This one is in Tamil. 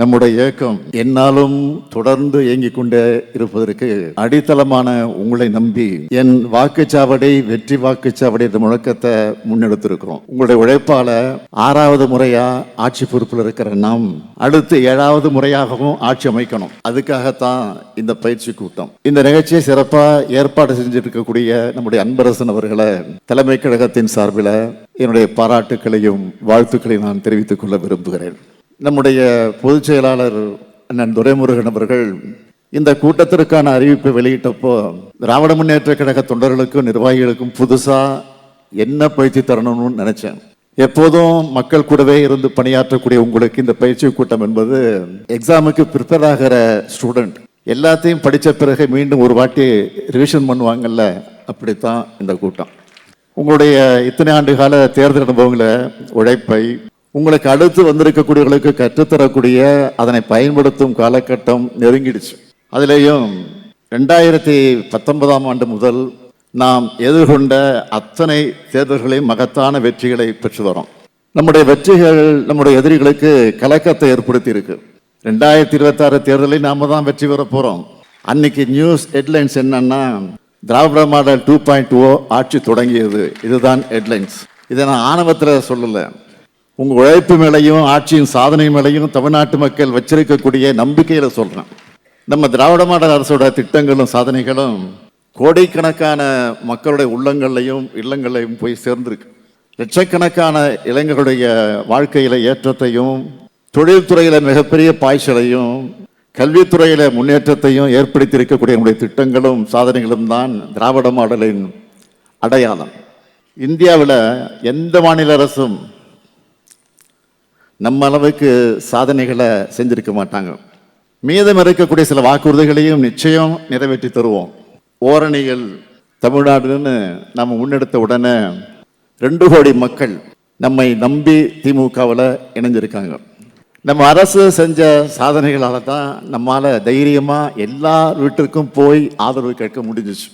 நம்முடைய இயக்கம் என்னாலும் தொடர்ந்து இயங்கிக் கொண்டே இருப்பதற்கு அடித்தளமான உங்களை நம்பி என் வாக்குச்சாவடி வெற்றி வாக்குச்சாவடி என்ற முழக்கத்தை முன்னெடுத்திருக்கிறோம். உங்களுடைய உழைப்பால 6வது முறையா ஆட்சி பொறுப்பில் இருக்கிற நாம் அடுத்து 7வது முறையாகவும் ஆட்சி அமைக்கணும். அதுக்காகத்தான் இந்த பயிற்சி கூட்டம். இந்த நிகழ்ச்சியை சிறப்பா ஏற்பாடு செஞ்சிருக்கக்கூடிய நம்முடைய அன்பரசன் அவர்களை தலைமை கழகத்தின் சார்பில் என்னுடைய பாராட்டுக்களையும் வாழ்த்துக்களையும் நான் தெரிவித்துக் கொள்ள விரும்புகிறேன். நம்முடைய பொதுச் செயலாளர் அண்ணன் துரைமுருகன் அவர்கள் இந்த கூட்டத்திற்கான அறிவிப்பை வெளியிட்டப்போ திராவிட முன்னேற்ற கழக தொண்டர்களுக்கும் நிர்வாகிகளுக்கும் புதுசா என்ன பயிற்சி தரணும்னு நினைச்சேன். எப்போதும் மக்கள் கூடவே இருந்து பணியாற்றக்கூடிய உங்களுக்கு இந்த பயிற்சி கூட்டம் என்பது எக்ஸாமுக்கு ப்ரிப்பேர் ஆகிற ஸ்டூடெண்ட் எல்லாத்தையும் படித்த பிறகு மீண்டும் ஒரு வாட்டி ரிவிஷன் பண்ணுவாங்கல்ல, அப்படித்தான் இந்த கூட்டம். உங்களுடைய இத்தனை ஆண்டு கால தேர்தல் அனுபவங்களை உழைப்பை உங்களுக்கு அடுத்து வந்திருக்கக்கூடியவர்களுக்கு கற்றுத்தரக்கூடிய அதனை பயன்படுத்தும் காலகட்டம் நெருங்கிடுச்சு. அதிலேயும் 2019ஆம் ஆண்டு முதல் நாம் எதிர்கொண்ட அத்தனை தேர்தல்களையும் மகத்தான வெற்றிகளை பெற்று வரோம். நம்முடைய வெற்றிகள் நம்முடைய எதிரிகளுக்கு கலக்கத்தை ஏற்படுத்தி இருக்கு. 2026 தேர்தலில் நாம தான் வெற்றி பெற போறோம். அன்னைக்கு நியூஸ் ஹெட்லைன்ஸ் என்னன்னா, திராவிட மாடல் 2.0 ஆட்சி தொடங்கியது. இதுதான் ஹெட்லைன்ஸ். இதை நான் ஆணவத்தில் சொல்லலை, உங்க உழைப்பு மேலையும் ஆட்சியின் சாதனை மேலையும் தமிழ்நாட்டு மக்கள் வச்சிருக்கக்கூடிய நம்பிக்கையில சொல்றேன். நம்ம திராவிட மாடல் அரசோட திட்டங்களும் சாதனைகளும் கோடிக்கணக்கான மக்களுடைய உள்ளங்களையும் இல்லங்களையும் போய் சேர்ந்திருக்கு. லட்சக்கணக்கான இளைஞர்களுடைய வாழ்க்கையில ஏற்றத்தையும், தொழில்துறையில மிகப்பெரிய பாய்ச்சலையும், கல்வித்துறையில முன்னேற்றத்தையும் ஏற்படுத்தி இருக்கக்கூடிய நம்முடைய திட்டங்களும் சாதனைகளும் தான் திராவிட மாடலின் அடையாளம். இந்தியாவில் எந்த மாநில அரசும் நம்ம அளவுக்கு சாதனைகளை செஞ்சிருக்க மாட்டாங்க. மீதம் இருக்கக்கூடிய சில வாக்குறுதிகளையும் நிச்சயம் நிறைவேற்றி தருவோம். ஓரணிகள் தமிழ்நாடுன்னு நம்ம முன்னெடுத்த உடனே 2 கோடி மக்கள் நம்மை நம்பி திமுகவில் இணைஞ்சிருக்காங்க. நம்ம அரசு செஞ்ச சாதனைகளால தான் நம்மால தைரியமா எல்லா வீட்டிற்கும் போய் ஆதரவு கேட்க முடிஞ்சிச்சு.